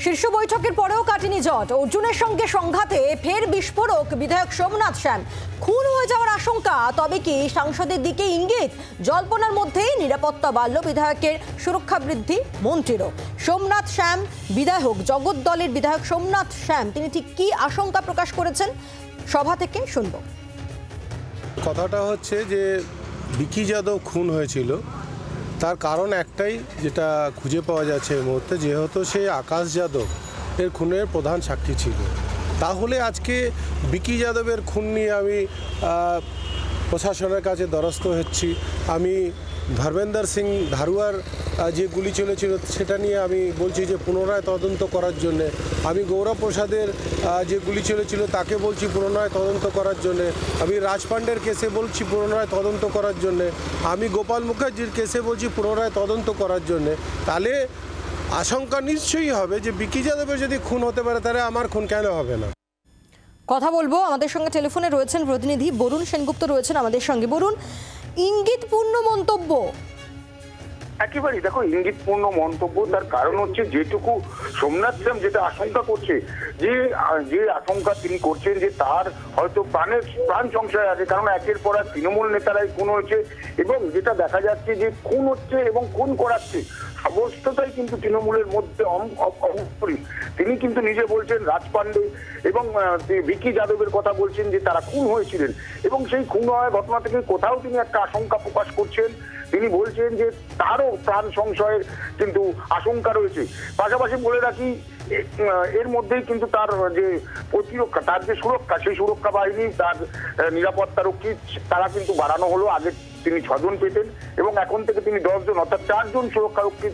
শীর্ষ বৈঠকের পরেও কাটেনি জট। অর্জুনের সঙ্গে সংঘাতে ফের বিস্ফোরক বিধায়ক সোমনাথ শ্যাম। খুন হয়ে যাওয়ার আশঙ্কা, তবে কি সাংসদের দিকে ইঙ্গিত? জল্পনার মধ্যেই নিরাপত্তা বাড়ল বিধায়কের, সুরক্ষা বৃদ্ধি মন্ত্রীরও। সোমনাথ শ্যাম বিধায়ক, জগদ্দলের বিধায়ক সোমনাথ শ্যাম, তিনি ঠিক কি আশঙ্কা প্রকাশ করেছেন সভা থেকে শুনব। কথাটা হচ্ছে যে বিকি যাদব খুন হয়েছিল, তার কারণ একটাই, যেটা খুঁজে পাওয়া যাচ্ছে এই মুহূর্তে, যেহেতু সে আকাশ যাদব এর খুনের প্রধান সাক্ষী ছিল। তাহলে আজকে বিকি যাদবের খুন নিয়ে আমি প্রশাসনের কাছে দ্বারস্থ হচ্ছি। আমি ধর্মেন্দ্র সিং ধারুয়ার যে গুলি চলেছিল সেটা নিয়ে আমি বলছি যে পুনরায় তদন্ত করার জন্যে। আমি গৌরব প্রসাদের যে গুলি চলেছিল তাকে বলছি পুনরায় তদন্ত করার জন্যে। আমি রাজপান্ডের কেসে বলছি পুনরায় তদন্ত করার জন্যে। আমি গোপাল মুখার্জির কেসে বলছি পুনরায় তদন্ত করার জন্যে। তাহলে আশঙ্কা নিশ্চয়ই হবে যে বিকি যাদবের যদি খুন হতে পারে, তাহলে আমার খুন কেন হবে না? কথা বলবো, আমাদের সঙ্গে টেলিফোনে রয়েছেন প্রতিনিধি বরুণ সেনগুপ্ত রয়েছেন আমাদের সঙ্গে। বরুণ, ইঙ্গিতপূর্ণ মন্তব্য। একেবারেই দেখো, ইঙ্গিতপূর্ণ মন্তব্য। তার কারণ হচ্ছে যেটুকু সোমনাথ শ্যাম যেটা আশঙ্কা করছে, যে আশঙ্কা তিনি করছেন যে তার হয়তো প্রাণ সংশয় আছে, কারণ একের পর এক তৃণমূল নেতারাই খুন হয়েছে এবং যেটা দেখা যাচ্ছে যে খুন হচ্ছে এবং খুন করাচ্ছে সমস্তটাই কিন্তু তৃণমূলের মধ্যে অন্তরীণ। তিনি কিন্তু নিজে বলছেন রাজপান্ডে এবং বিকি যাদবের কথা বলছেন যে তারা খুন হয়েছিলেন এবং সেই খুন হওয়ার ঘটনা থেকে কোথাও তিনি একটা আশঙ্কা প্রকাশ করছেন। তিনি বলছেন যে তারও প্রাণ সংশয়ের কিন্তু আশঙ্কা রয়েছে। পাশাপাশি বলে রাখি, এর মধ্যেই কিন্তু তার যে প্রতিরক্ষা, তার যে সুরক্ষা, সেই সুরক্ষা বাহিনী, তার নিরাপত্তা রক্ষী, তারা কিন্তু বাড়ানো হলো। আগে তিনি 6 জন পেতেন এবং এখন থেকে তিনি 10 জন, অর্থাৎ 4 জন সুরক্ষারক্ষী,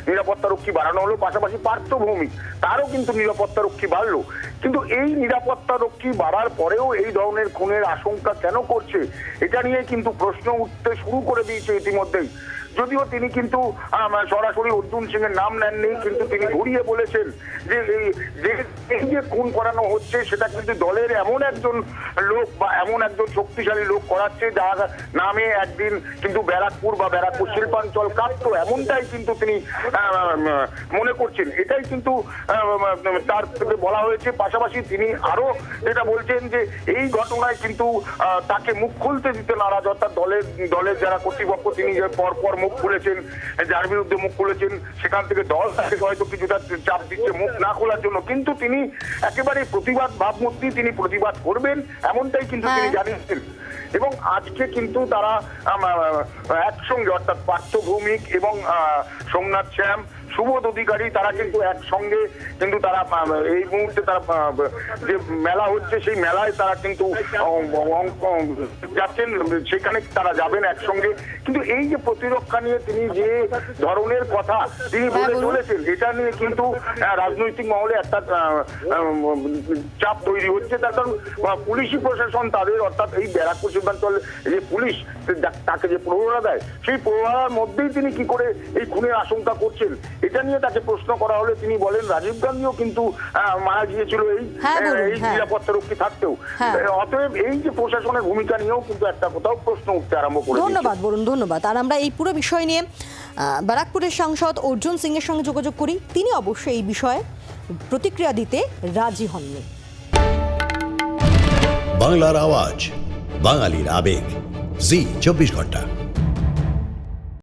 নিরাপত্তা রক্ষী বাড়ানো হলো। পাশাপাশি পার্থ ভৌমিক, তারও কিন্তু নিরাপত্তা রক্ষী বাড়লো। কিন্তু এই নিরাপত্তা রক্ষী বাড়ার পরেও এই ধরনের খুনের আশঙ্কা কেন করছে, এটা নিয়ে কিন্তু প্রশ্ন উঠতে শুরু করে দিয়েছে ইতিমধ্যেই। যদিও তিনি কিন্তু সরাসরি অর্জুন সিং এর নাম নেননি, কিন্তু তিনি ঘুরিয়ে বলেছেন যে এই যে খুন করানো হচ্ছে সেটা কিন্তু দলের এমন একজন লোক বা এমন একজন শক্তিশালী লোক করাচ্ছে যার নামে একদিন কিন্তু ব্যারাকপুর বা ব্যারাকপুর শিল্পাঞ্চল কাঁপতো, এমনটাই কিন্তু তিনি মনে করছেন। এটাই কিন্তু তার থেকে বলা হয়েছে। পাশাপাশি তিনি আরো যেটা বলছেন যে এই ঘটনায় কিন্তু তাকে মুখ খুলতে দিতে নারাজ, অর্থাৎ দলের যারা কর্তৃপক্ষ, তিনি যে পরপর মুখ খুলেছেন, যার বিরুদ্ধে মুখ খুলেছেন, সেখান থেকে দল তাকে হয়তো কিছুটা চাপ দিচ্ছে মুখ না খোলার জন্য, কিন্তু তিনি একেবারে প্রতিবাদ ভাবমূর্তি, তিনি প্রতিবাদ করবেন এমনটাই কিন্তু তিনি জানিয়েছেন। এবং আজকে কিন্তু তারা একসঙ্গে, অর্থাৎ পার্থ ভৌমিক এবং সোমনাথ শ্যাম, সুবোধ অধিকারী, তারা কিন্তু একসঙ্গে কিন্তু তারা এই মুহূর্তে তারা যে মেলা হচ্ছে সেই মেলায় তারা কিন্তু যাচ্ছেন, সেখানে তারা যাবেন একসঙ্গে। কিন্তু এই যে প্রতিরক্ষা নিয়ে তিনি যে ধরনের কথা তিনি বলে চলেছেন, এটা নিয়ে কিন্তু রাজনৈতিক মহলে একটা চাপ তৈরি হচ্ছে। তার কারণ পুলিশি প্রশাসন তাদের, অর্থাৎ এই ব্যারাকপুর শিল্পাঞ্চল যে পুলিশ তাকে যে প্রহরা দেয়, সেই প্রহরার মধ্যেই তিনি কি করে এই খুনের আশঙ্কা করছেন, এটা নিয়ে তাকে প্রশ্ন করা হলে তিনি বলেন রাজীব গান্ধীও কিন্তু মারা গিয়েছিল এই নিরাপত্তা রক্ষী থাকতেও। অতএব এই যে প্রশাসনের ভূমিকা নিয়েও কিন্তু একটা কোথাও প্রশ্ন উঠতে আরম্ভ করে। ধন্যবাদ বরুণ, ধন্যবাদ। আর আমরা এই পুরো বিষয় নিয়ে ব্যারাকপুরের সাংসদ অর্জুন সিং এর সঙ্গে যোগাযোগ করি। তিনি অবশ্যই এই বিষয়ে প্রতিক্রিয়া দিতে রাজি হননি। বাংলার আওয়াজ, বাঙালির আবেগ, জি 24 ঘন্টা।